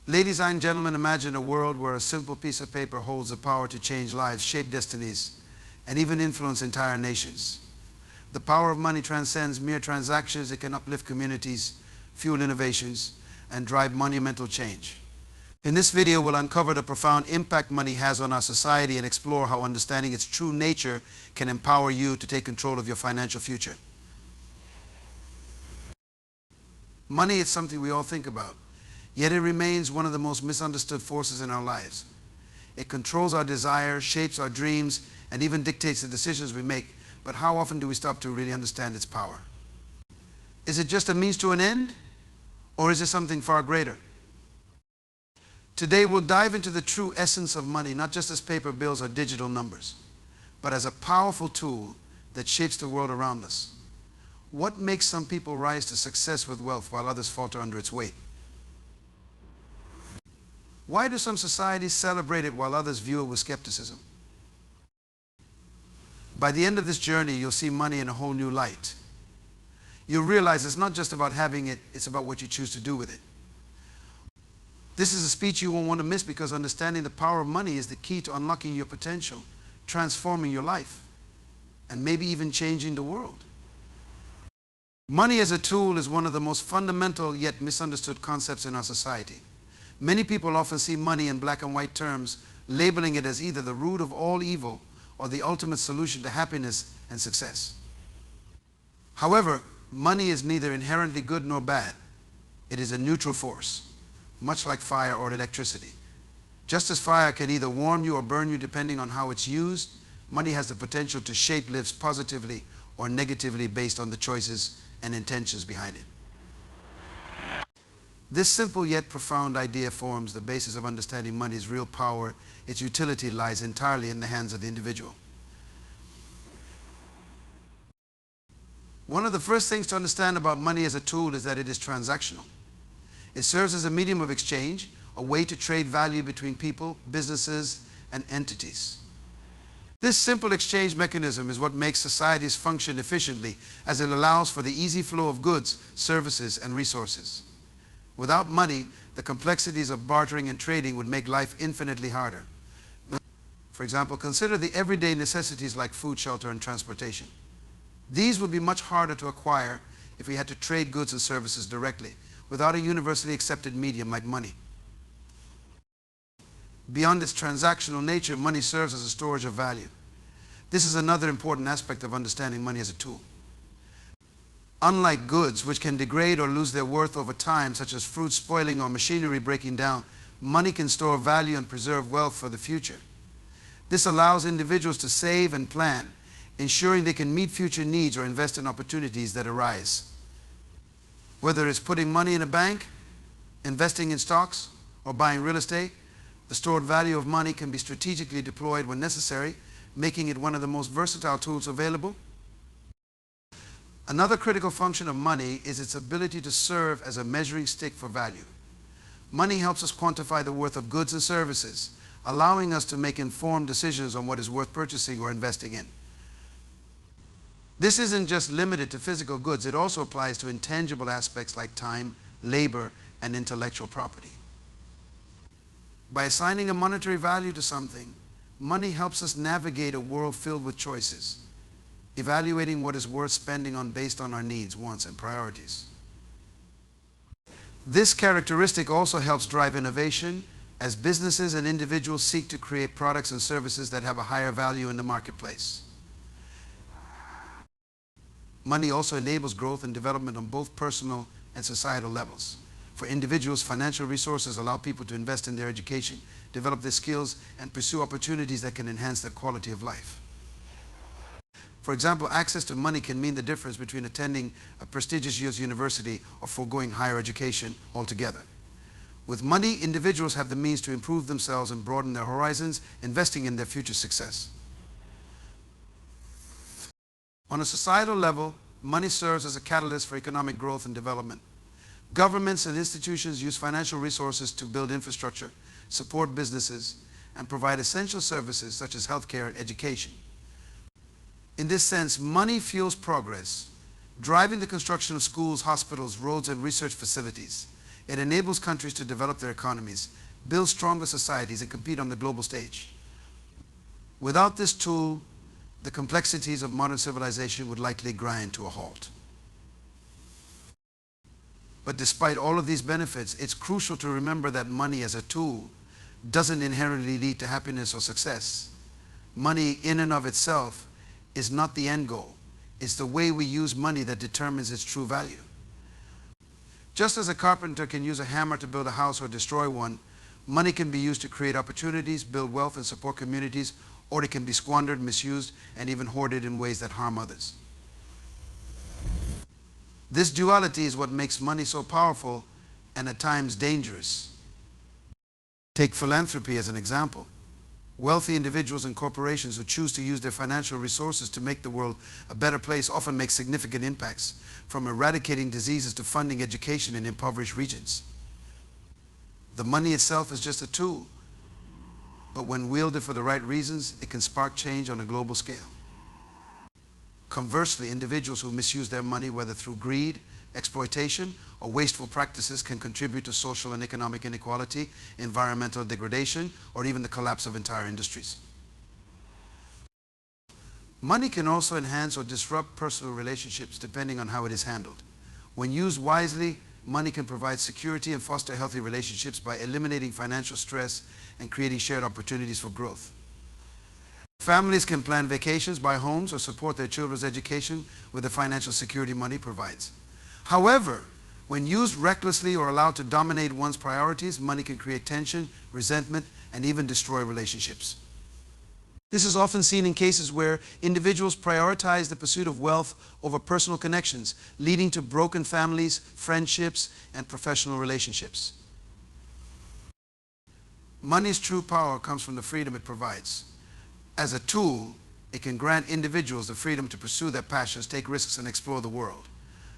Ladies and gentlemen, imagine a world where a simple piece of paper holds the power to change lives, shape destinies, and even influence entire nations. The power of money transcends mere transactions. It can uplift communities, fuel innovations, and drive monumental change. In this video, we'll uncover the profound impact money has on our society and explore how understanding its true nature can empower you to take control of your financial future. Money is something we all think about, yet it remains one of the most misunderstood forces in our lives. It controls our desires, shapes our dreams, and even dictates the decisions we make. But how often do we stop to really understand its power? Is it just a means to an end, or is it something far greater? Today we'll dive into the true essence of money, not just as paper bills or digital numbers, but as a powerful tool that shapes the world around us. What makes some people rise to success with wealth while others falter under its weight? Why do some societies celebrate it while others view it with skepticism? By the end of this journey, you'll see money in a whole new light. You'll realize it's not just about having it, it's about what you choose to do with it. This is a speech you won't want to miss, because understanding the power of money is the key to unlocking your potential, transforming your life, and maybe even changing the world. Money as a tool is one of the most fundamental yet misunderstood concepts in our society. Many people often see money in black and white terms, labeling it as either the root of all evil or the ultimate solution to happiness and success. However, money is neither inherently good nor bad. It is a neutral force, much like fire or electricity. Just as fire can either warm you or burn you depending on how it's used, money has the potential to shape lives positively or negatively based on the choices and intentions behind it. This simple yet profound idea forms the basis of understanding money's real power. Its utility lies entirely in the hands of the individual. One of the first things to understand about money as a tool is that it is transactional. It serves as a medium of exchange, a way to trade value between people, businesses, and entities. This simple exchange mechanism is what makes societies function efficiently, as it allows for the easy flow of goods, services, and resources. Without money, the complexities of bartering and trading would make life infinitely harder. For example, consider the everyday necessities like food, shelter, and transportation. These would be much harder to acquire if we had to trade goods and services directly, without a universally accepted medium like money. Beyond its transactional nature, money serves as a storage of value. This is another important aspect of understanding money as a tool. Unlike goods, which can degrade or lose their worth over time, such as fruit spoiling or machinery breaking down, money can store value and preserve wealth for the future. This allows individuals to save and plan, ensuring they can meet future needs or invest in opportunities that arise. Whether it's putting money in a bank, investing in stocks, or buying real estate, the stored value of money can be strategically deployed when necessary, making it one of the most versatile tools available. Another critical function of money is its ability to serve as a measuring stick for value. Money helps us quantify the worth of goods and services, allowing us to make informed decisions on what is worth purchasing or investing in. This isn't just limited to physical goods. It also applies to intangible aspects like time, labor, and intellectual property. By assigning a monetary value to something, money helps us navigate a world filled with choices, evaluating what is worth spending on based on our needs, wants, and priorities. This characteristic also helps drive innovation, as businesses and individuals seek to create products and services that have a higher value in the marketplace. Money also enables growth and development on both personal and societal levels. For individuals, financial resources allow people to invest in their education, develop their skills, and pursue opportunities that can enhance their quality of life. For example, access to money can mean the difference between attending a prestigious U.S. university or foregoing higher education altogether. With money, individuals have the means to improve themselves and broaden their horizons, investing in their future success. On a societal level, money serves as a catalyst for economic growth and development. Governments and institutions use financial resources to build infrastructure, support businesses, and provide essential services such as healthcare and education. In this sense, money fuels progress, driving the construction of schools, hospitals, roads, and research facilities. It enables countries to develop their economies, build stronger societies, and compete on the global stage. Without this tool, the complexities of modern civilization would likely grind to a halt. But despite all of these benefits, it's crucial to remember that money as a tool doesn't inherently lead to happiness or success. Money in and of itself is not the end goal. It's the way we use money that determines its true value. Just as a carpenter can use a hammer to build a house or destroy one, money can be used to create opportunities, build wealth, and support communities, or it can be squandered, misused, and even hoarded in ways that harm others. This duality is what makes money so powerful and at times dangerous. Take philanthropy as an example. Wealthy individuals and corporations who choose to use their financial resources to make the world a better place often make significant impacts, from eradicating diseases to funding education in impoverished regions. The money itself is just a tool, but when wielded for the right reasons, it can spark change on a global scale. Conversely, individuals who misuse their money, whether through greed, exploitation, or wasteful practices, can contribute to social and economic inequality, environmental degradation, or even the collapse of entire industries. Money can also enhance or disrupt personal relationships depending on how it is handled. When used wisely, money can provide security and foster healthy relationships by eliminating financial stress and creating shared opportunities for growth. Families can plan vacations, buy homes, or support their children's education with the financial security money provides. However, when used recklessly or allowed to dominate one's priorities, money can create tension, resentment, and even destroy relationships. This is often seen in cases where individuals prioritize the pursuit of wealth over personal connections, leading to broken families, friendships, and professional relationships. Money's true power comes from the freedom it provides. As a tool, it can grant individuals the freedom to pursue their passions, take risks, and explore the world.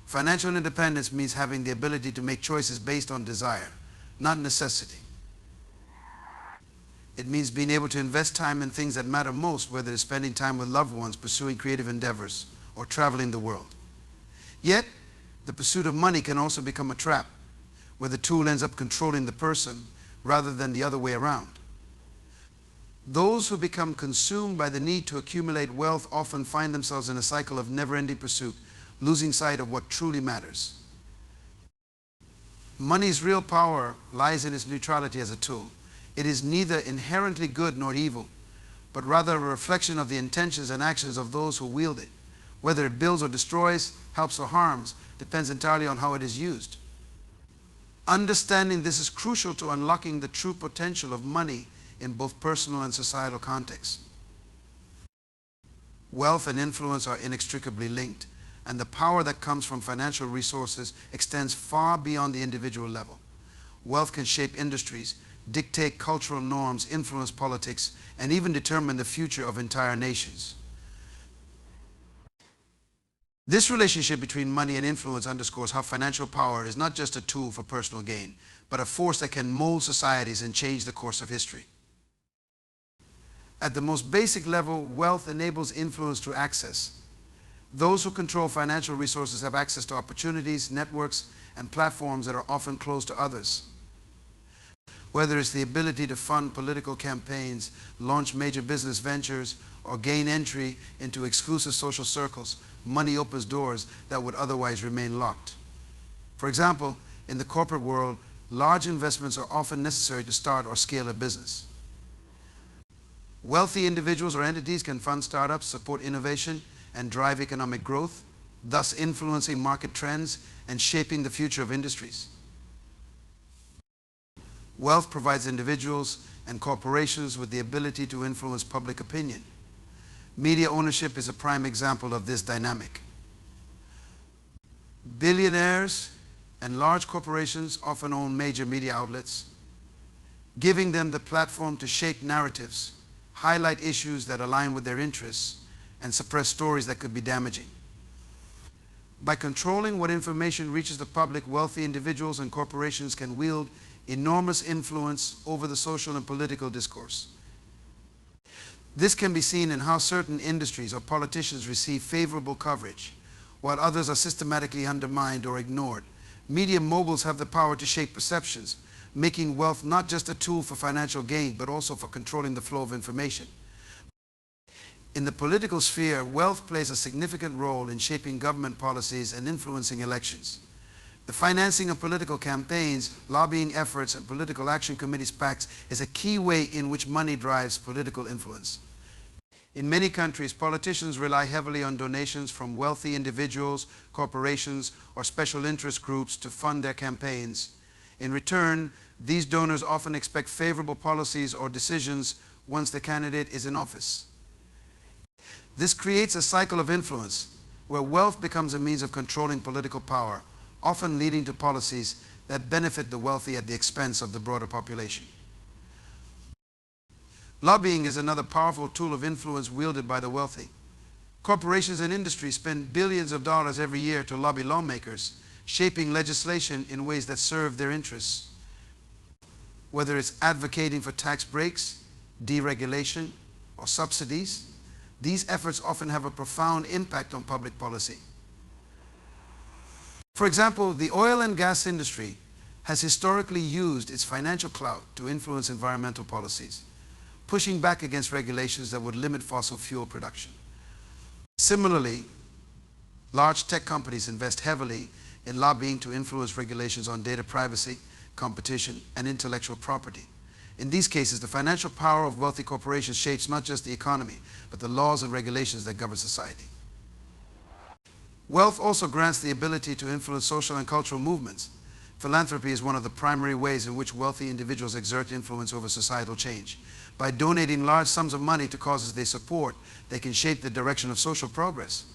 Financial independence means having the ability to make choices based on desire, not necessity. It means being able to invest time in things that matter most, whether it's spending time with loved ones, pursuing creative endeavors, or traveling the world. Yet, the pursuit of money can also become a trap, where the tool ends up controlling the person rather than the other way around. Those who become consumed by the need to accumulate wealth often find themselves in a cycle of never-ending pursuit, losing sight of what truly matters. Money's real power lies in its neutrality as a tool. It is neither inherently good nor evil, but rather a reflection of the intentions and actions of those who wield it. Whether it builds or destroys, helps or harms, depends entirely on how it is used. Understanding this is crucial to unlocking the true potential of money in both personal and societal contexts. Wealth and influence are inextricably linked, and the power that comes from financial resources extends far beyond the individual level. Wealth can shape industries, dictate cultural norms, influence politics, and even determine the future of entire nations. This relationship between money and influence underscores how financial power is not just a tool for personal gain, but a force that can mold societies and change the course of history. At the most basic level, wealth enables influence through access. Those who control financial resources have access to opportunities, networks, and platforms that are often closed to others. Whether it's the ability to fund political campaigns, launch major business ventures, or gain entry into exclusive social circles, money opens doors that would otherwise remain locked. For example, in the corporate world, large investments are often necessary to start or scale a business. Wealthy individuals or entities can fund startups, support innovation, and drive economic growth, thus influencing market trends and shaping the future of industries. Wealth provides individuals and corporations with the ability to influence public opinion. Media ownership is a prime example of this dynamic. Billionaires and large corporations often own major media outlets, giving them the platform to shape narratives, highlight issues that align with their interests, and suppress stories that could be damaging. By controlling what information reaches the public, wealthy individuals and corporations can wield enormous influence over the social and political discourse. This can be seen in how certain industries or politicians receive favorable coverage, while others are systematically undermined or ignored, Media moguls have the power to shape perceptions, making wealth not just a tool for financial gain, but also for controlling the flow of information. In the political sphere, wealth plays a significant role in shaping government policies and influencing elections. The financing of political campaigns, lobbying efforts, and political action committees PACs is a key way in which money drives political influence. In many countries, politicians rely heavily on donations from wealthy individuals, corporations, or special interest groups to fund their campaigns. In return, these donors often expect favorable policies or decisions once the candidate is in office. This creates a cycle of influence where wealth becomes a means of controlling political power, often leading to policies that benefit the wealthy at the expense of the broader population. Lobbying is another powerful tool of influence wielded by the wealthy. Corporations and industries spend billions of dollars every year to lobby lawmakers, shaping legislation in ways that serve their interests. Whether it's advocating for tax breaks, deregulation, or subsidies, these efforts often have a profound impact on public policy. For example, the oil and gas industry has historically used its financial clout to influence environmental policies, pushing back against regulations that would limit fossil fuel production. Similarly, large tech companies invest heavily in lobbying to influence regulations on data privacy, competition, and intellectual property. In these cases, the financial power of wealthy corporations shapes not just the economy, but the laws and regulations that govern society. Wealth also grants the ability to influence social and cultural movements. Philanthropy is one of the primary ways in which wealthy individuals exert influence over societal change. By donating large sums of money to causes they support, they can shape the direction of social progress.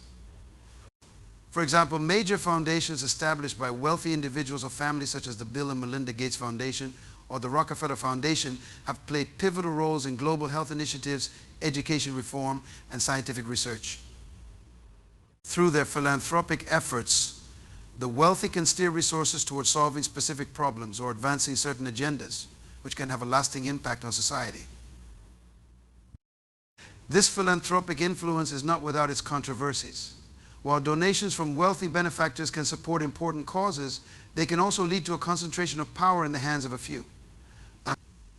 For example, major foundations established by wealthy individuals or families such as the Bill and Melinda Gates Foundation or the Rockefeller Foundation have played pivotal roles in global health initiatives, education reform, and scientific research. Through their philanthropic efforts, the wealthy can steer resources towards solving specific problems or advancing certain agendas, which can have a lasting impact on society. This philanthropic influence is not without its controversies. While donations from wealthy benefactors can support important causes, they can also lead to a concentration of power in the hands of a few.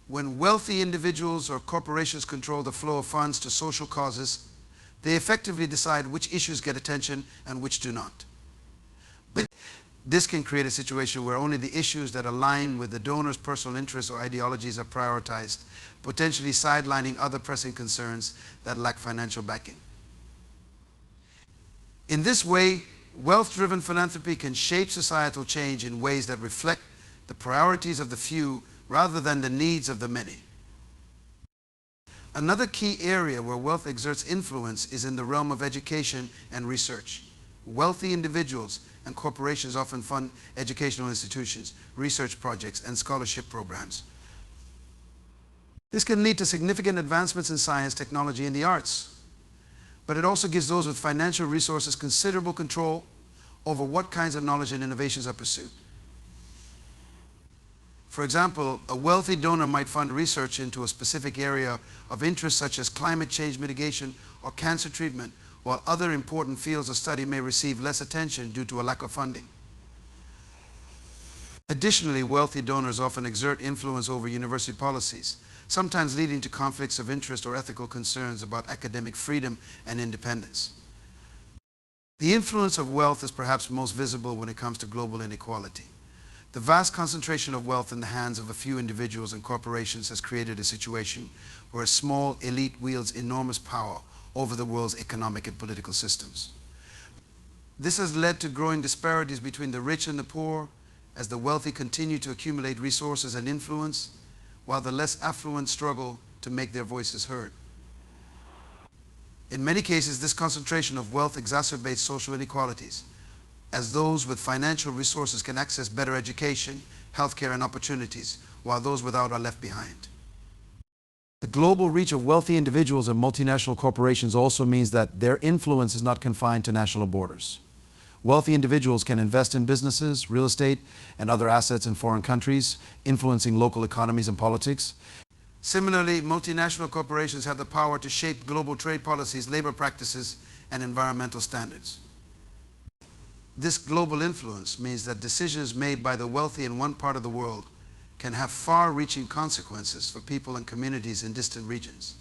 When wealthy individuals or corporations control the flow of funds to social causes, they effectively decide which issues get attention and which do not. But this can create a situation where only the issues that align with the donor's personal interests or ideologies are prioritized, potentially sidelining other pressing concerns that lack financial backing. In this way, wealth-driven philanthropy can shape societal change in ways that reflect the priorities of the few rather than the needs of the many. Another key area where wealth exerts influence is in the realm of education and research. Wealthy individuals and corporations often fund educational institutions, research projects, and scholarship programs. This can lead to significant advancements in science, technology, and the arts. But it also gives those with financial resources considerable control over what kinds of knowledge and innovations are pursued. For example, a wealthy donor might fund research into a specific area of interest such as climate change mitigation or cancer treatment, while other important fields of study may receive less attention due to a lack of funding. Additionally, wealthy donors often exert influence over university policies, sometimes leading to conflicts of interest or ethical concerns about academic freedom and independence. The influence of wealth is perhaps most visible when it comes to global inequality. The vast concentration of wealth in the hands of a few individuals and corporations has created a situation where a small elite wields enormous power over the world's economic and political systems. This has led to growing disparities between the rich and the poor as the wealthy continue to accumulate resources and influence, while the less affluent struggle to make their voices heard. In many cases, this concentration of wealth exacerbates social inequalities, as those with financial resources can access better education, healthcare, and opportunities, while those without are left behind. The global reach of wealthy individuals and multinational corporations also means that their influence is not confined to national borders. Wealthy individuals can invest in businesses, real estate, and other assets in foreign countries, influencing local economies and politics. Similarly, multinational corporations have the power to shape global trade policies, labor practices, and environmental standards. This global influence means that decisions made by the wealthy in one part of the world can have far-reaching consequences for people and communities in distant regions.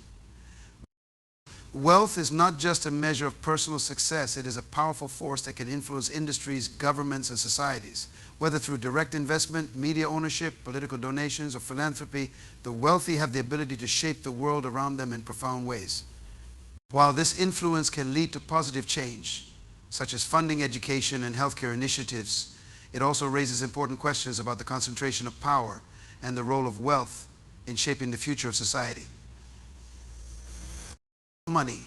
Wealth is not just a measure of personal success, it is a powerful force that can influence industries, governments, and societies. Whether through direct investment, media ownership, political donations, or philanthropy, the wealthy have the ability to shape the world around them in profound ways. While this influence can lead to positive change, such as funding education and healthcare initiatives, it also raises important questions about the concentration of power and the role of wealth in shaping the future of society. Money,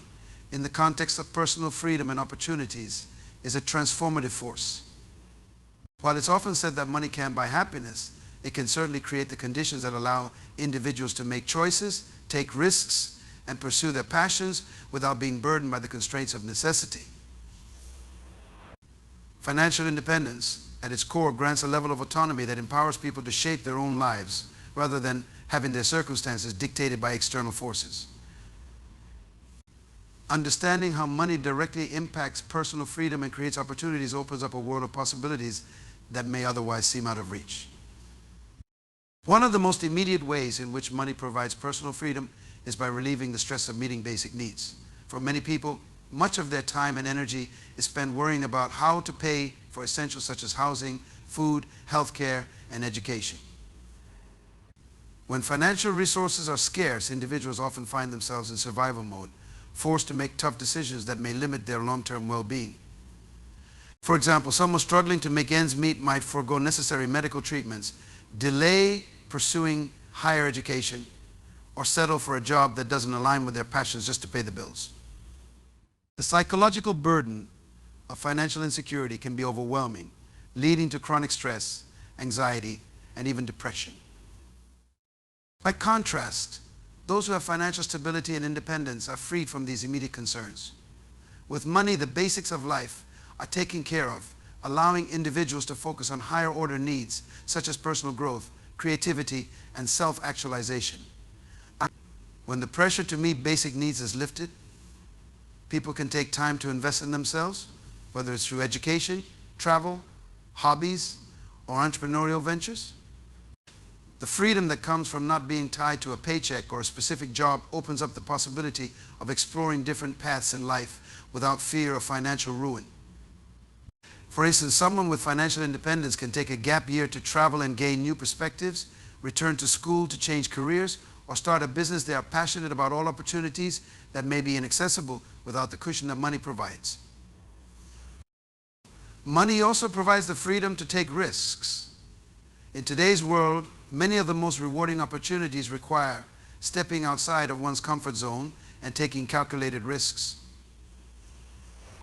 in the context of personal freedom and opportunities, is a transformative force. While it's often said that money can't buy happiness, it can certainly create the conditions that allow individuals to make choices, take risks, and pursue their passions without being burdened by the constraints of necessity. Financial independence, at its core, grants a level of autonomy that empowers people to shape their own lives rather than having their circumstances dictated by external forces. Understanding how money directly impacts personal freedom and creates opportunities opens up a world of possibilities that may otherwise seem out of reach. One of the most immediate ways in which money provides personal freedom is by relieving the stress of meeting basic needs. For many people, much of their time and energy is spent worrying about how to pay for essentials such as housing, food, healthcare, and education. When financial resources are scarce, individuals often find themselves in survival mode, forced to make tough decisions that may limit their long-term well-being. For example, someone struggling to make ends meet might forego necessary medical treatments, delay pursuing higher education, or settle for a job that doesn't align with their passions just to pay the bills. The psychological burden of financial insecurity can be overwhelming, leading to chronic stress, anxiety, and even depression. By contrast, those who have financial stability and independence are freed from these immediate concerns. With money, the basics of life are taken care of, allowing individuals to focus on higher order needs such as personal growth, creativity, and self-actualization. When the pressure to meet basic needs is lifted, people can take time to invest in themselves, whether it's through education, travel, hobbies, or entrepreneurial ventures. The freedom that comes from not being tied to a paycheck or a specific job opens up the possibility of exploring different paths in life without fear of financial ruin. For instance, someone with financial independence can take a gap year to travel and gain new perspectives, return to school to change careers, or start a business they are passionate about, all opportunities that may be inaccessible without the cushion that money provides. Money also provides the freedom to take risks. In today's world, many of the most rewarding opportunities require stepping outside of one's comfort zone and taking calculated risks.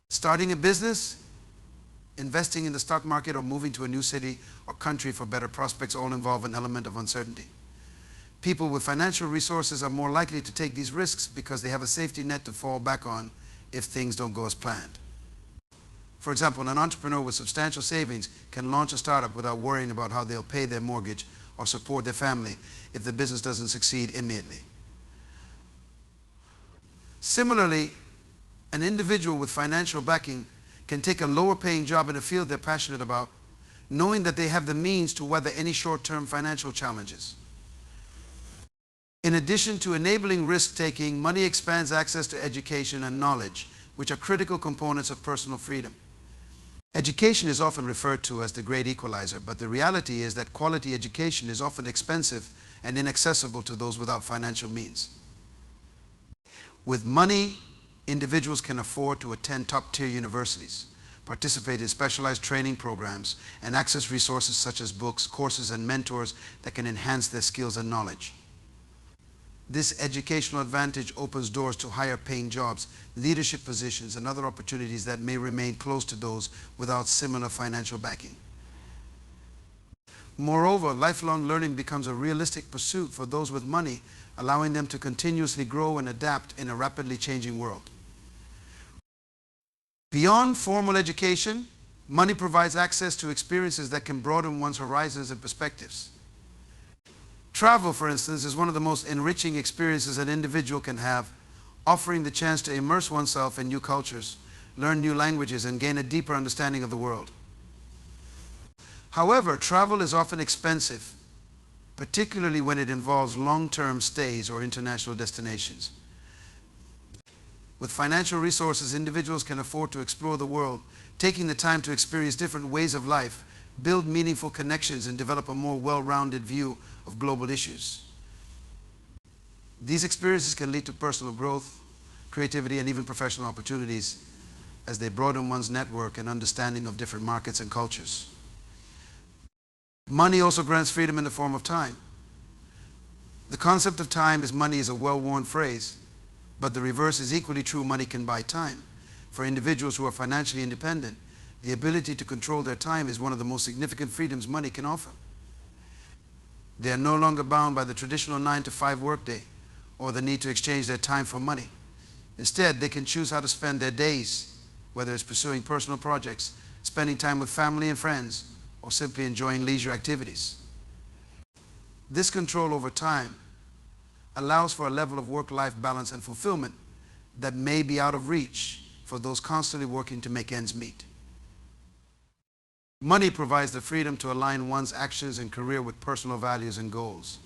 Starting a business, investing in the stock market, or moving to a new city or country for better prospects all involve an element of uncertainty. People with financial resources are more likely to take these risks because they have a safety net to fall back on if things don't go as planned. For example, an entrepreneur with substantial savings can launch a startup without worrying about how they'll pay their mortgage or support their family if the business doesn't succeed immediately. Similarly, an individual with financial backing can take a lower-paying job in a field they're passionate about, knowing that they have the means to weather any short-term financial challenges. In addition to enabling risk-taking, money expands access to education and knowledge, which are critical components of personal freedom. Education is often referred to as the great equalizer, but the reality is that quality education is often expensive and inaccessible to those without financial means. With money, individuals can afford to attend top-tier universities, participate in specialized training programs, and access resources such as books, courses, and mentors that can enhance their skills and knowledge. This educational advantage opens doors to higher-paying jobs, leadership positions, and other opportunities that may remain closed to those without similar financial backing. Moreover, lifelong learning becomes a realistic pursuit for those with money, allowing them to continuously grow and adapt in a rapidly changing world. Beyond formal education, money provides access to experiences that can broaden one's horizons and perspectives. Travel, for instance, is one of the most enriching experiences an individual can have, offering the chance to immerse oneself in new cultures, learn new languages, and gain a deeper understanding of the world. However, travel is often expensive, particularly when it involves long-term stays or international destinations. With financial resources, individuals can afford to explore the world, taking the time to experience different ways of life, build meaningful connections, and develop a more well-rounded view of global issues. These experiences can lead to personal growth, creativity, and even professional opportunities as they broaden one's network and understanding of different markets and cultures. Money also grants freedom in the form of time. The concept of time as money is a well-worn phrase, but the reverse is equally true. Money can buy time. For individuals who are financially independent, the ability to control their time is one of the most significant freedoms money can offer. They are no longer bound by the traditional 9-to-5 workday or the need to exchange their time for money. Instead, they can choose how to spend their days, whether it's pursuing personal projects, spending time with family and friends, or simply enjoying leisure activities. This control over time allows for a level of work-life balance and fulfillment that may be out of reach for those constantly working to make ends meet. Money provides the freedom to align one's actions and career with personal values and goals.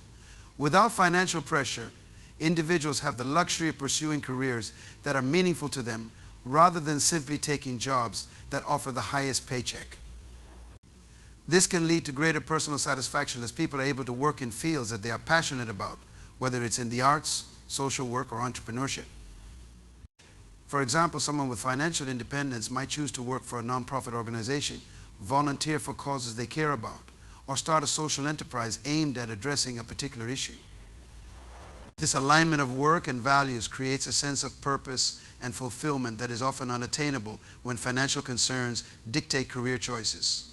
Without financial pressure, individuals have the luxury of pursuing careers that are meaningful to them rather than simply taking jobs that offer the highest paycheck. This can lead to greater personal satisfaction as people are able to work in fields that they are passionate about, whether it's in the arts, social work, or entrepreneurship. For example, someone with financial independence might choose to work for a nonprofit organization, volunteer for causes they care about, or start a social enterprise aimed at addressing a particular issue. This alignment of work and values creates a sense of purpose and fulfillment that is often unattainable when financial concerns dictate career choices.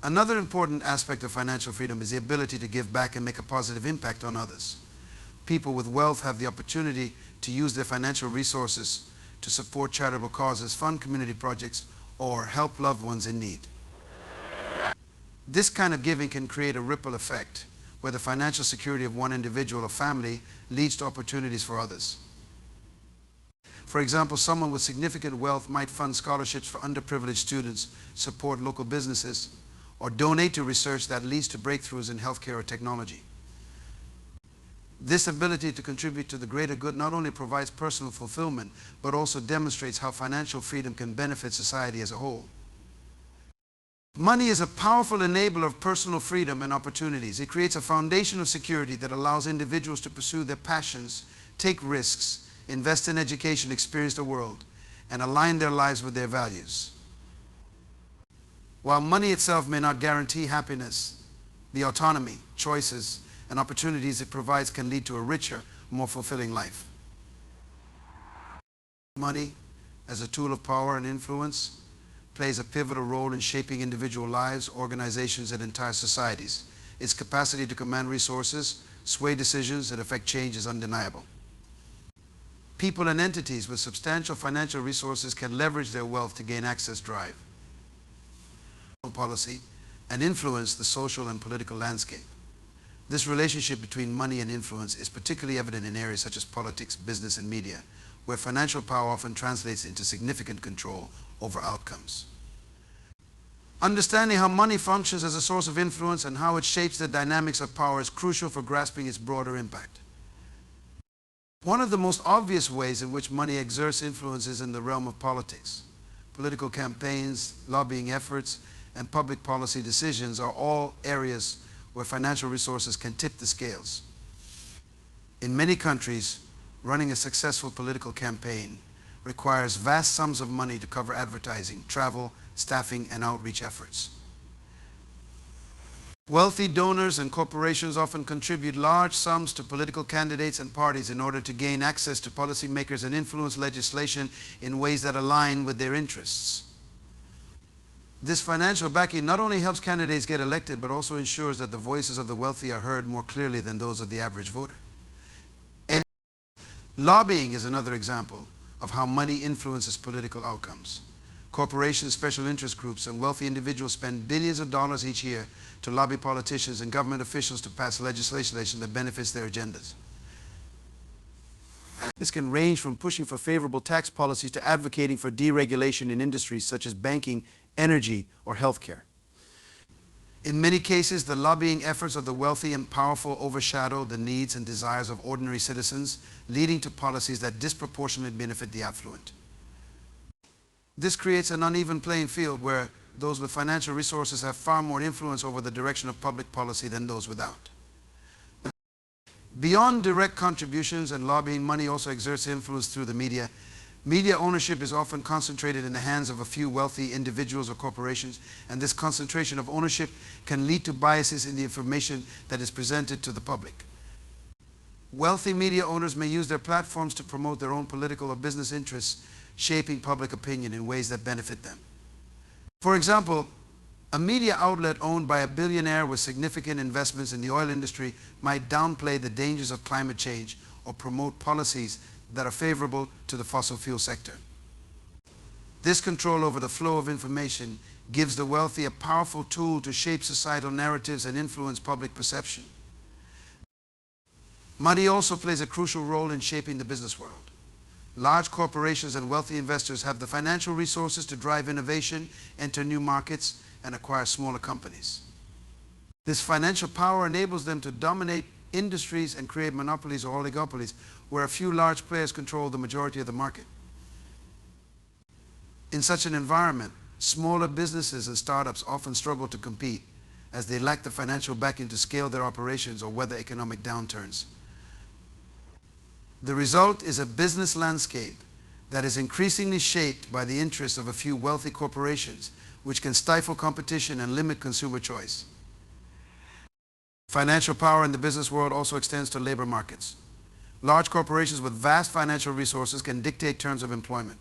Another important aspect of financial freedom is the ability to give back and make a positive impact on others. People with wealth have the opportunity to use their financial resources to support charitable causes, fund community projects, or help loved ones in need. This kind of giving can create a ripple effect where the financial security of one individual or family leads to opportunities for others. For example, someone with significant wealth might fund scholarships for underprivileged students, support local businesses, or donate to research that leads to breakthroughs in healthcare or technology. This ability to contribute to the greater good not only provides personal fulfillment, but also demonstrates how financial freedom can benefit society as a whole. Money is a powerful enabler of personal freedom and opportunities. It creates a foundation of security that allows individuals to pursue their passions, take risks, invest in education, experience the world, and align their lives with their values. While money itself may not guarantee happiness, the autonomy, choices, and opportunities it provides can lead to a richer, more fulfilling life. Money, as a tool of power and influence, plays a pivotal role in shaping individual lives, organizations, and entire societies. Its capacity to command resources, sway decisions, and affect change is undeniable. People and entities with substantial financial resources can leverage their wealth to gain access, drive policy, and influence the social and political landscape. This relationship between money and influence is particularly evident in areas such as politics, business, and media, where financial power often translates into significant control over outcomes. Understanding how money functions as a source of influence and how it shapes the dynamics of power is crucial for grasping its broader impact. One of the most obvious ways in which money exerts influence is in the realm of politics. Political campaigns, lobbying efforts, and public policy decisions are all areas where financial resources can tip the scales. In many countries, running a successful political campaign requires vast sums of money to cover advertising, travel, staffing, and outreach efforts. Wealthy donors and corporations often contribute large sums to political candidates and parties in order to gain access to policymakers and influence legislation in ways that align with their interests. This financial backing not only helps candidates get elected, but also ensures that the voices of the wealthy are heard more clearly than those of the average voter. And lobbying is another example of how money influences political outcomes. Corporations, special interest groups, and wealthy individuals spend billions of dollars each year to lobby politicians and government officials to pass legislation that benefits their agendas. This can range from pushing for favorable tax policies to advocating for deregulation in industries such as banking, energy, or healthcare. In many cases, the lobbying efforts of the wealthy and powerful overshadow the needs and desires of ordinary citizens, leading to policies that disproportionately benefit the affluent. This creates an uneven playing field where those with financial resources have far more influence over the direction of public policy than those without. Beyond direct contributions and lobbying, money also exerts influence through the media. Media ownership is often concentrated in the hands of a few wealthy individuals or corporations, and this concentration of ownership can lead to biases in the information that is presented to the public. Wealthy media owners may use their platforms to promote their own political or business interests, shaping public opinion in ways that benefit them. For example, a media outlet owned by a billionaire with significant investments in the oil industry might downplay the dangers of climate change or promote policies that are favorable to the fossil fuel sector. This control over the flow of information gives the wealthy a powerful tool to shape societal narratives and influence public perception. Money also plays a crucial role in shaping the business world. Large corporations and wealthy investors have the financial resources to drive innovation, enter new markets, and acquire smaller companies. This financial power enables them to dominate industries and create monopolies or oligopolies where a few large players control the majority of the market. In such an environment, smaller businesses and startups often struggle to compete as they lack the financial backing to scale their operations or weather economic downturns. The result is a business landscape that is increasingly shaped by the interests of a few wealthy corporations, which can stifle competition and limit consumer choice. Financial power in the business world also extends to labor markets. Large corporations with vast financial resources can dictate terms of employment,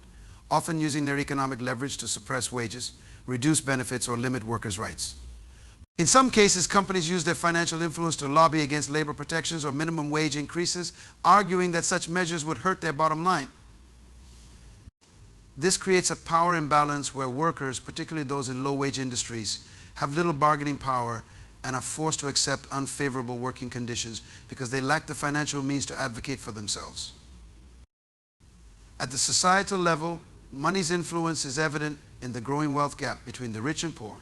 often using their economic leverage to suppress wages, reduce benefits, or limit workers' rights. In some cases, companies use their financial influence to lobby against labor protections or minimum wage increases, arguing that such measures would hurt their bottom line. This creates a power imbalance where workers, particularly those in low-wage industries, have little bargaining power and are forced to accept unfavorable working conditions because they lack the financial means to advocate for themselves. At the societal level, money's influence is evident in the growing wealth gap between the rich and poor.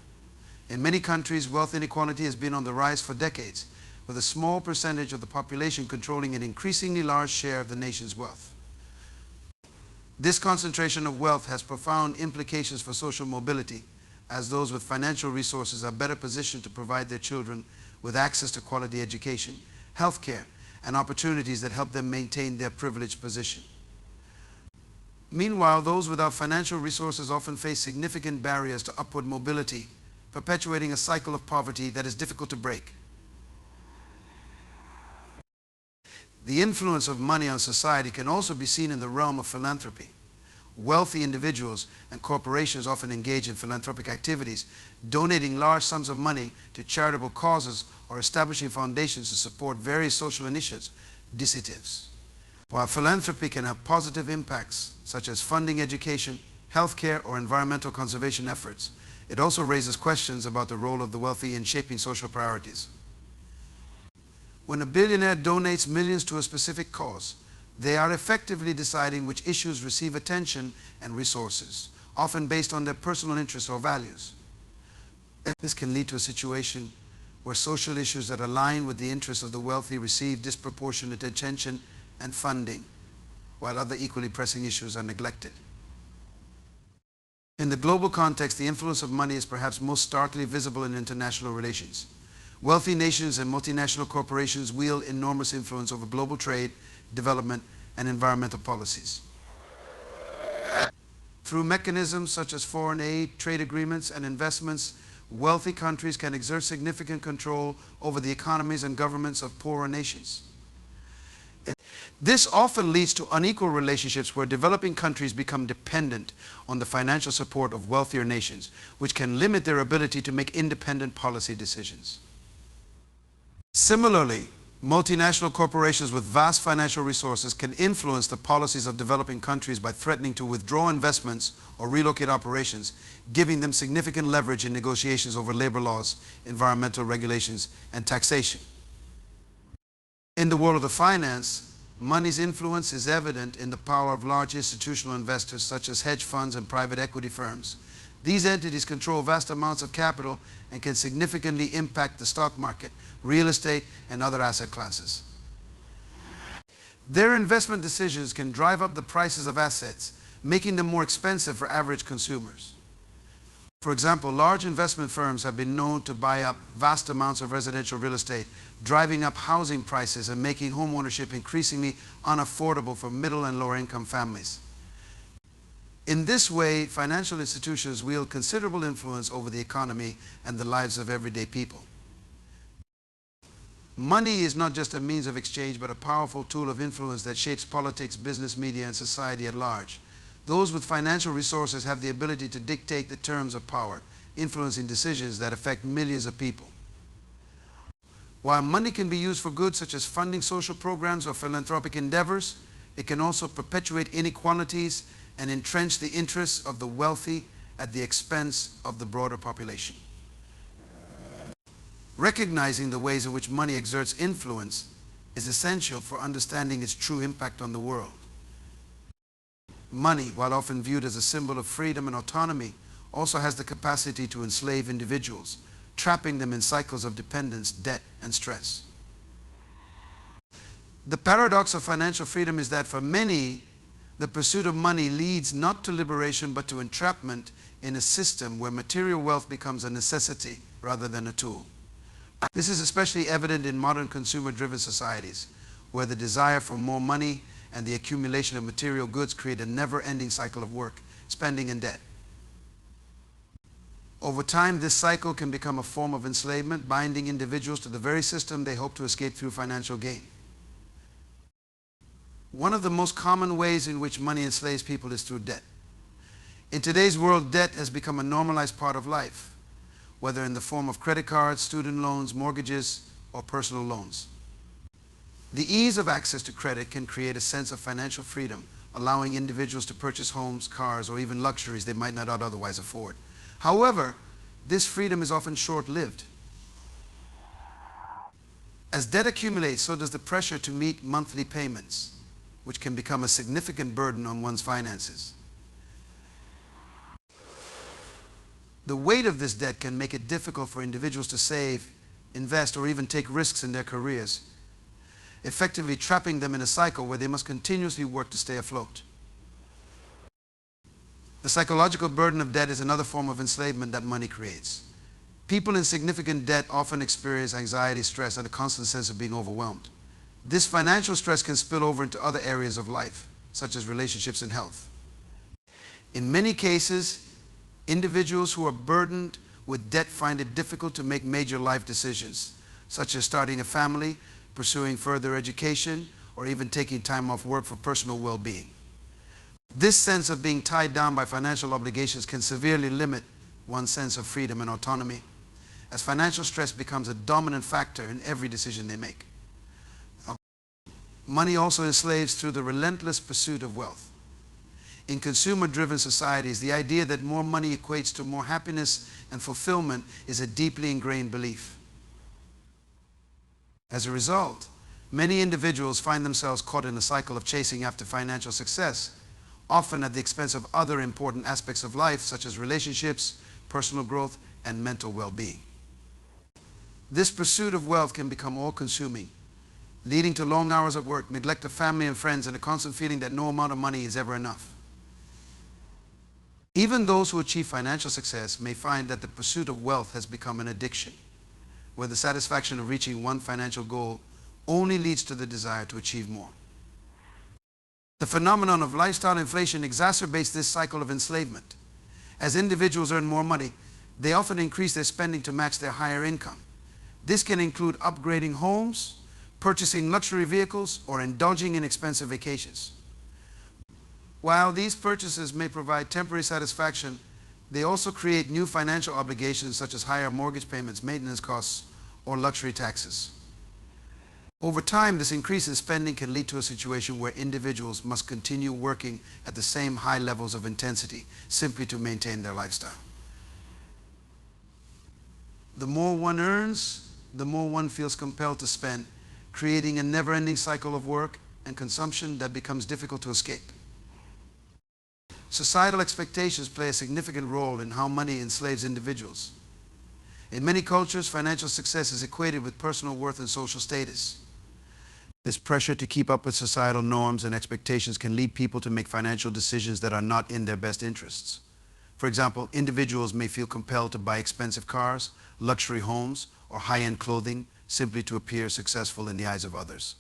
In many countries, wealth inequality has been on the rise for decades, with a small percentage of the population controlling an increasingly large share of the nation's wealth. This concentration of wealth has profound implications for social mobility, as those with financial resources are better positioned to provide their children with access to quality education, health care, and opportunities that help them maintain their privileged position. Meanwhile, those without financial resources often face significant barriers to upward mobility, perpetuating a cycle of poverty that is difficult to break. The influence of money on society can also be seen in the realm of philanthropy. Wealthy individuals and corporations often engage in philanthropic activities, donating large sums of money to charitable causes or establishing foundations to support various social initiatives. While philanthropy can have positive impacts, such as funding education, healthcare, or environmental conservation efforts, it also raises questions about the role of the wealthy in shaping social priorities. When a billionaire donates millions to a specific cause, they are effectively deciding which issues receive attention and resources, often based on their personal interests or values. This can lead to a situation where social issues that align with the interests of the wealthy receive disproportionate attention and funding, while other equally pressing issues are neglected. In the global context, the influence of money is perhaps most starkly visible in international relations. Wealthy nations and multinational corporations wield enormous influence over global trade, development, and environmental policies. Through mechanisms such as foreign aid, trade agreements, and investments, wealthy countries can exert significant control over the economies and governments of poorer nations. This often leads to unequal relationships where developing countries become dependent on the financial support of wealthier nations, which can limit their ability to make independent policy decisions. Similarly, multinational corporations with vast financial resources can influence the policies of developing countries by threatening to withdraw investments or relocate operations, giving them significant leverage in negotiations over labor laws, environmental regulations, and taxation. In the world of finance, Money's influence is evident in the power of large institutional investors such as hedge funds and private equity firms. These entities control vast amounts of capital and can significantly impact the stock market, real estate, and other asset classes. Their investment decisions can drive up the prices of assets, making them more expensive for average consumers. For example, large investment firms have been known to buy up vast amounts of residential real estate, driving up housing prices and making home ownership increasingly unaffordable for middle and lower income families. In this way, financial institutions wield considerable influence over the economy and the lives of everyday people. Money is not just a means of exchange, but a powerful tool of influence that shapes politics, business, media, and society at large. Those with financial resources have the ability to dictate the terms of power, influencing decisions that affect millions of people. While money can be used for good, such as funding social programs or philanthropic endeavors, it can also perpetuate inequalities and entrench the interests of the wealthy at the expense of the broader population. Recognizing the ways in which money exerts influence is essential for understanding its true impact on the world. Money, while often viewed as a symbol of freedom and autonomy, also has the capacity to enslave individuals, trapping them in cycles of dependence, debt, and stress. The paradox of financial freedom is that for many, the pursuit of money leads not to liberation but to entrapment in a system where material wealth becomes a necessity rather than a tool. This is especially evident in modern consumer-driven societies, where the desire for more money and the accumulation of material goods create a never-ending cycle of work, spending, and debt. Over time, this cycle can become a form of enslavement, binding individuals to the very system they hope to escape through financial gain. One of the most common ways in which money enslaves people is through debt. In today's world, debt has become a normalized part of life, whether in the form of credit cards, student loans, mortgages, or personal loans. The ease of access to credit can create a sense of financial freedom, allowing individuals to purchase homes, cars, or even luxuries they might not otherwise afford. However, this freedom is often short-lived. As debt accumulates, so does the pressure to meet monthly payments, which can become a significant burden on one's finances. The weight of this debt can make it difficult for individuals to save, invest, or even take risks in their careers, effectively trapping them in a cycle where they must continuously work to stay afloat. The psychological burden of debt is another form of enslavement that money creates. People in significant debt often experience anxiety, stress, and a constant sense of being overwhelmed. This financial stress can spill over into other areas of life, such as relationships and health. In many cases, individuals who are burdened with debt find it difficult to make major life decisions, such as starting a family, pursuing further education, or even taking time off work for personal well-being. This sense of being tied down by financial obligations can severely limit one's sense of freedom and autonomy, as financial stress becomes a dominant factor in every decision they make. Money also enslaves through the relentless pursuit of wealth. In consumer-driven societies, the idea that more money equates to more happiness and fulfillment is a deeply ingrained belief. As a result, many individuals find themselves caught in a cycle of chasing after financial success, often at the expense of other important aspects of life, such as relationships, personal growth, and mental well-being. This pursuit of wealth can become all-consuming, leading to long hours of work, neglect of family and friends, and a constant feeling that no amount of money is ever enough. Even those who achieve financial success may find that the pursuit of wealth has become an addiction, where the satisfaction of reaching one financial goal only leads to the desire to achieve more. The phenomenon of lifestyle inflation exacerbates this cycle of enslavement. As individuals earn more money, they often increase their spending to match their higher income. This can include upgrading homes, purchasing luxury vehicles, or indulging in expensive vacations. While these purchases may provide temporary satisfaction, they also create new financial obligations such as higher mortgage payments, maintenance costs, or luxury taxes. Over time, this increase in spending can lead to a situation where individuals must continue working at the same high levels of intensity simply to maintain their lifestyle. The more one earns, the more one feels compelled to spend, creating a never-ending cycle of work and consumption that becomes difficult to escape. Societal expectations play a significant role in how money enslaves individuals. In many cultures, financial success is equated with personal worth and social status. This pressure to keep up with societal norms and expectations can lead people to make financial decisions that are not in their best interests. For example, individuals may feel compelled to buy expensive cars, luxury homes, or high-end clothing simply to appear successful in the eyes of others.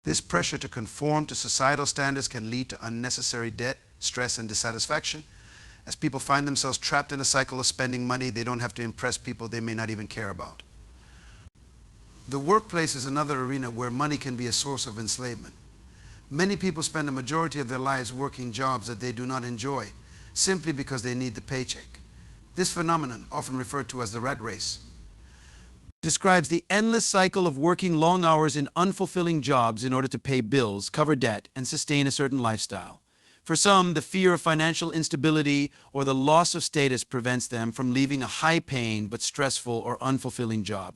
This pressure to conform to societal standards can lead to unnecessary debt, stress, and dissatisfaction. As people find themselves trapped in a cycle of spending money they don't have to impress people they may not even care about. The workplace is another arena where money can be a source of enslavement. Many people spend the majority of their lives working jobs that they do not enjoy, simply because they need the paycheck. This phenomenon, often referred to as the rat race, describes the endless cycle of working long hours in unfulfilling jobs in order to pay bills, cover debt, and sustain a certain lifestyle. For some, the fear of financial instability or the loss of status prevents them from leaving a high-paying but stressful or unfulfilling job.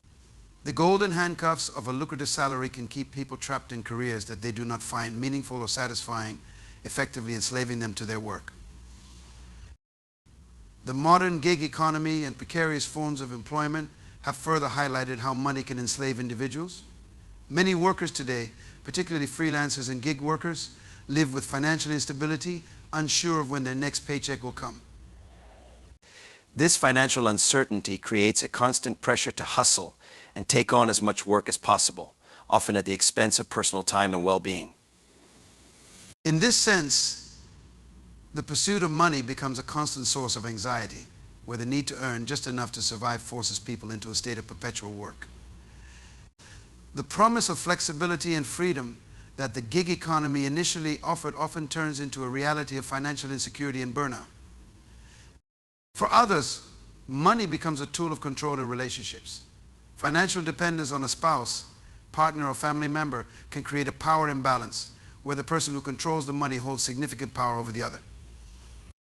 The golden handcuffs of a lucrative salary can keep people trapped in careers that they do not find meaningful or satisfying, effectively enslaving them to their work. The modern gig economy and precarious forms of employment have further highlighted how money can enslave individuals. Many workers today, particularly freelancers and gig workers, live with financial instability, unsure of when their next paycheck will come. This financial uncertainty creates a constant pressure to hustle and take on as much work as possible, often at the expense of personal time and well-being. In this sense, the pursuit of money becomes a constant source of anxiety, where the need to earn just enough to survive forces people into a state of perpetual work. The promise of flexibility and freedom that the gig economy initially offered often turns into a reality of financial insecurity and burnout. For others, money becomes a tool of control in relationships. Financial dependence on a spouse, partner, or family member can create a power imbalance where the person who controls the money holds significant power over the other.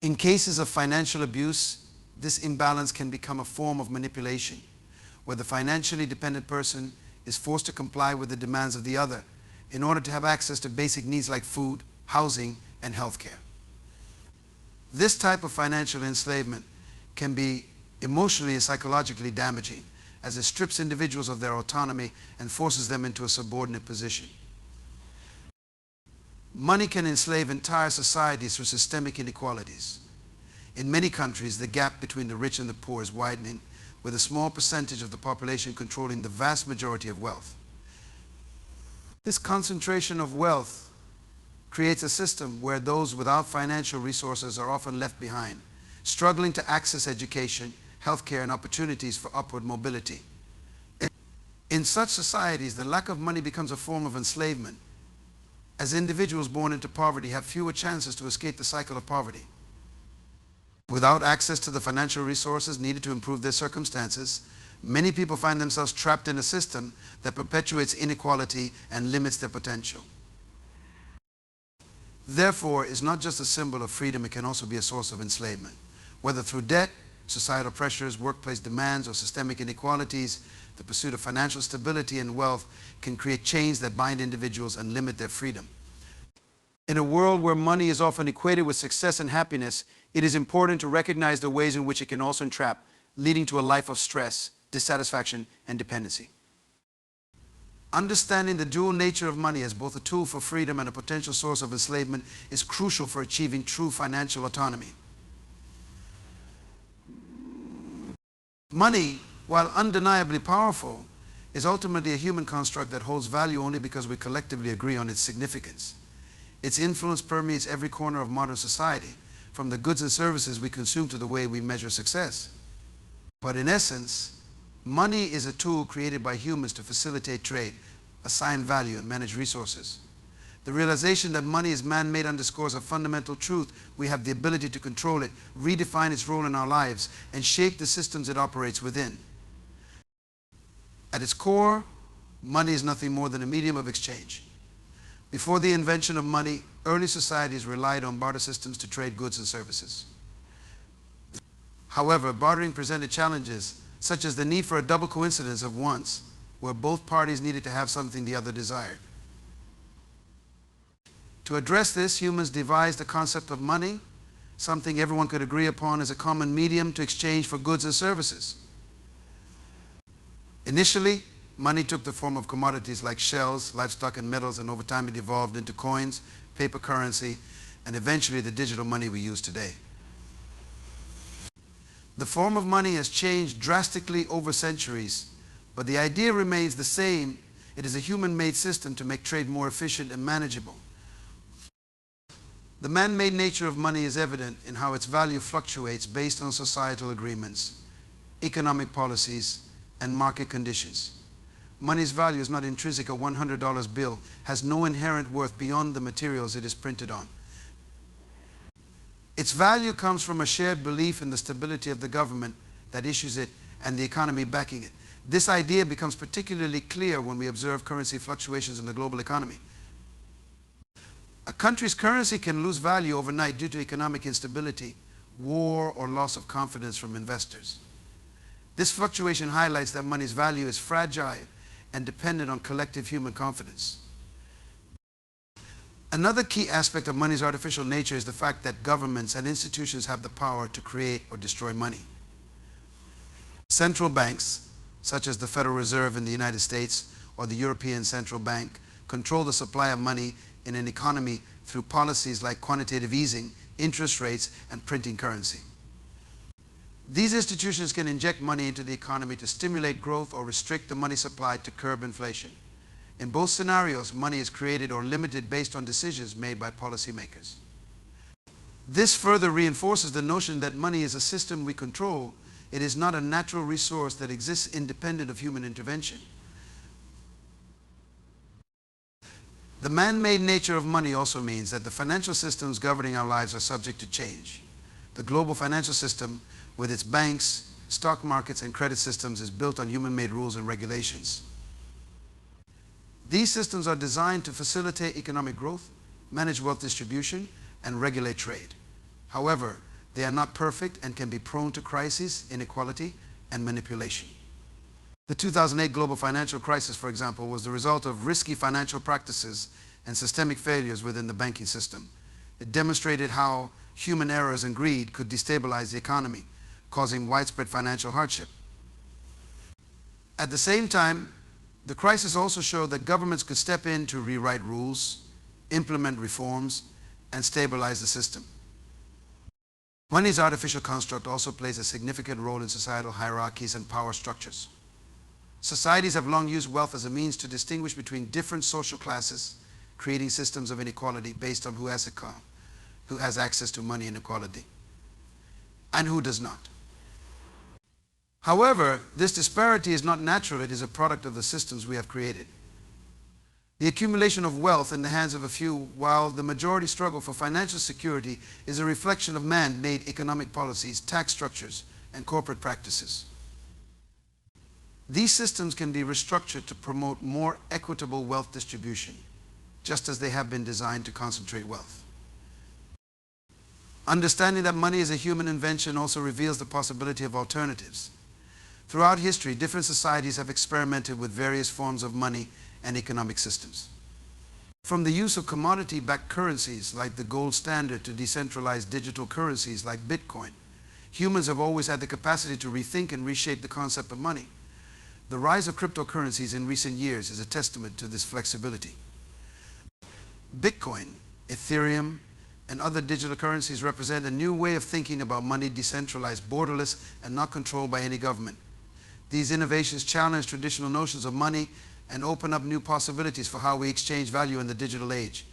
In cases of financial abuse, this imbalance can become a form of manipulation, where the financially dependent person is forced to comply with the demands of the other in order to have access to basic needs like food, housing, and health care. This type of financial enslavement can be emotionally and psychologically damaging, as it strips individuals of their autonomy and forces them into a subordinate position. Money can enslave entire societies through systemic inequalities. In many countries, the gap between the rich and the poor is widening, with a small percentage of the population controlling the vast majority of wealth. This concentration of wealth creates a system where those without financial resources are often left behind, struggling to access education, healthcare, and opportunities for upward mobility. In such societies, the lack of money becomes a form of enslavement, as individuals born into poverty have fewer chances to escape the cycle of poverty. Without access to the financial resources needed to improve their circumstances, many people find themselves trapped in a system that perpetuates inequality and limits their potential. Therefore, it's not just a symbol of freedom, it can also be a source of enslavement. Whether through debt, societal pressures, workplace demands, or systemic inequalities, the pursuit of financial stability and wealth can create chains that bind individuals and limit their freedom. In a world where money is often equated with success and happiness, it is important to recognize the ways in which it can also entrap, leading to a life of stress, dissatisfaction, and dependency. Understanding the dual nature of money as both a tool for freedom and a potential source of enslavement is crucial for achieving true financial autonomy. Money, while undeniably powerful, is ultimately a human construct that holds value only because we collectively agree on its significance. Its influence permeates every corner of modern society, from the goods and services we consume to the way we measure success. But in essence, money is a tool created by humans to facilitate trade, assign value, and manage resources. The realization that money is man-made underscores a fundamental truth: we have the ability to control it, redefine its role in our lives, and shape the systems it operates within. At its core, money is nothing more than a medium of exchange. Before the invention of money, early societies relied on barter systems to trade goods and services. However, bartering presented challenges, such as the need for a double coincidence of wants, where both parties needed to have something the other desired. To address this, humans devised the concept of money, something everyone could agree upon as a common medium to exchange for goods and services. Initially, money took the form of commodities like shells, livestock, and metals, and over time it evolved into coins, paper currency, and eventually the digital money we use today. The form of money has changed drastically over centuries, but the idea remains the same. It is a human-made system to make trade more efficient and manageable. The man-made nature of money is evident in how its value fluctuates based on societal agreements, economic policies, and market conditions. Money's value is not intrinsic. A $100 bill has no inherent worth beyond the materials it is printed on. Its value comes from a shared belief in the stability of the government that issues it and the economy backing it. This idea becomes particularly clear when we observe currency fluctuations in the global economy. A country's currency can lose value overnight due to economic instability, war, or loss of confidence from investors. This fluctuation highlights that money's value is fragile and dependent on collective human confidence. Another key aspect of money's artificial nature is the fact that governments and institutions have the power to create or destroy money. Central banks, such as the Federal Reserve in the United States or the European Central Bank, control the supply of money in an economy through policies like quantitative easing, interest rates, and printing currency. These institutions can inject money into the economy to stimulate growth or restrict the money supply to curb inflation. In both scenarios, money is created or limited based on decisions made by policymakers. This further reinforces the notion that money is a system we control. It is not a natural resource that exists independent of human intervention. The man-made nature of money also means that the financial systems governing our lives are subject to change. The global financial system, with its banks, stock markets, and credit systems, is built on human-made rules and regulations. These systems are designed to facilitate economic growth, manage wealth distribution, and regulate trade. However, they are not perfect and can be prone to crises, inequality, and manipulation. The 2008 global financial crisis, for example, was the result of risky financial practices and systemic failures within the banking system. It demonstrated how human errors and greed could destabilize the economy, causing widespread financial hardship. At the same time, the crisis also showed that governments could step in to rewrite rules, implement reforms, and stabilize the system. Money's artificial construct also plays a significant role in societal hierarchies and power structures. Societies have long used wealth as a means to distinguish between different social classes, creating systems of inequality based on who has access to money and equality, and who does not. However, this disparity is not natural. It is a product of the systems we have created. The accumulation of wealth in the hands of a few, while the majority struggle for financial security, is a reflection of man-made economic policies, tax structures, and corporate practices. These systems can be restructured to promote more equitable wealth distribution, just as they have been designed to concentrate wealth. Understanding that money is a human invention also reveals the possibility of alternatives. Throughout history, different societies have experimented with various forms of money and economic systems. From the use of commodity-backed currencies like the gold standard to decentralized digital currencies like Bitcoin, humans have always had the capacity to rethink and reshape the concept of money. The rise of cryptocurrencies in recent years is a testament to this flexibility. Bitcoin, Ethereum, and other digital currencies represent a new way of thinking about money, decentralized, borderless, and not controlled by any government. These innovations challenge traditional notions of money and open up new possibilities for how we exchange value in the digital age.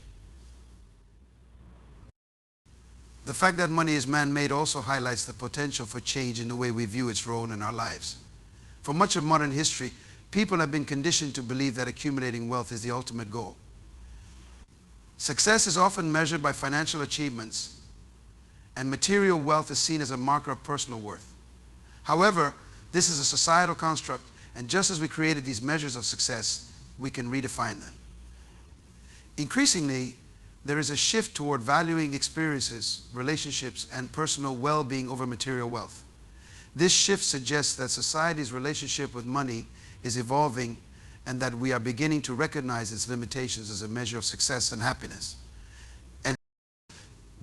The fact that money is man-made also highlights the potential for change in the way we view its role in our lives. For much of modern history, people have been conditioned to believe that accumulating wealth is the ultimate goal. Success is often measured by financial achievements, and material wealth is seen as a marker of personal worth. However, this is a societal construct, and just as we created these measures of success, we can redefine them. Increasingly, there is a shift toward valuing experiences, relationships, and personal well-being over material wealth. This shift suggests that society's relationship with money is evolving and that we are beginning to recognize its limitations as a measure of success and happiness.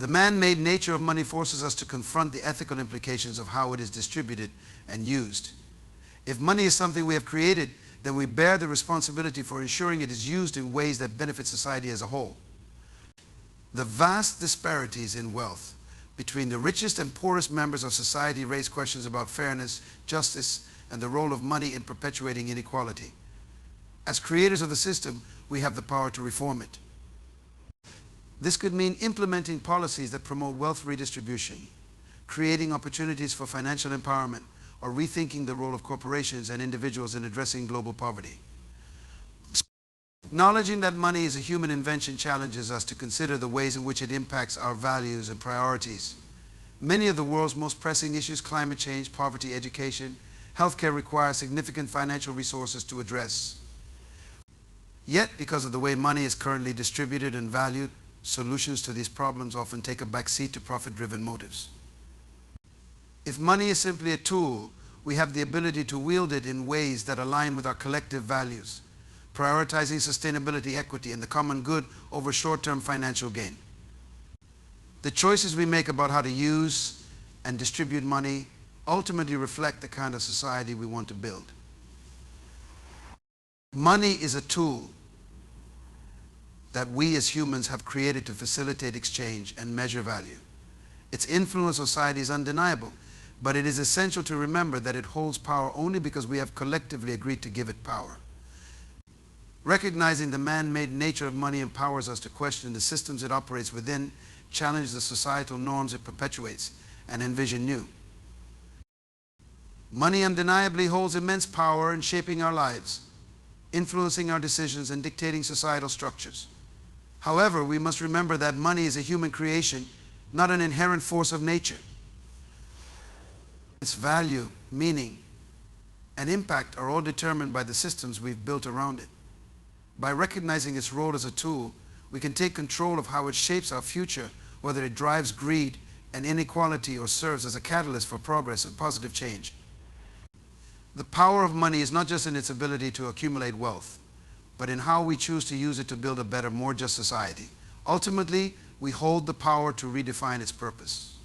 The man-made nature of money forces us to confront the ethical implications of how it is distributed and used. If money is something we have created, then we bear the responsibility for ensuring it is used in ways that benefit society as a whole. The vast disparities in wealth between the richest and poorest members of society raise questions about fairness, justice, and the role of money in perpetuating inequality. As creators of the system, we have the power to reform it. This could mean implementing policies that promote wealth redistribution, creating opportunities for financial empowerment, or rethinking the role of corporations and individuals in addressing global poverty. Acknowledging that money is a human invention challenges us to consider the ways in which it impacts our values and priorities. Many of the world's most pressing issues, climate change, poverty, education, healthcare, require significant financial resources to address. Yet, because of the way money is currently distributed and valued, solutions to these problems often take a backseat to profit-driven motives. If money is simply a tool, we have the ability to wield it in ways that align with our collective values, prioritizing sustainability, equity, and the common good over short-term financial gain. The choices we make about how to use and distribute money ultimately reflect the kind of society we want to build. Money is a tool that we as humans have created to facilitate exchange and measure value. Its influence on society is undeniable, but it is essential to remember that it holds power only because we have collectively agreed to give it power. Recognizing the man-made nature of money empowers us to question the systems it operates within, challenge the societal norms it perpetuates, and envision new. Money undeniably holds immense power in shaping our lives, influencing our decisions and dictating societal structures. However, we must remember that money is a human creation, not an inherent force of nature. Its value, meaning, and impact are all determined by the systems we've built around it. By recognizing its role as a tool, we can take control of how it shapes our future, whether it drives greed and inequality or serves as a catalyst for progress and positive change. The power of money is not just in its ability to accumulate wealth, but in how we choose to use it to build a better, more just society. Ultimately, we hold the power to redefine its purpose.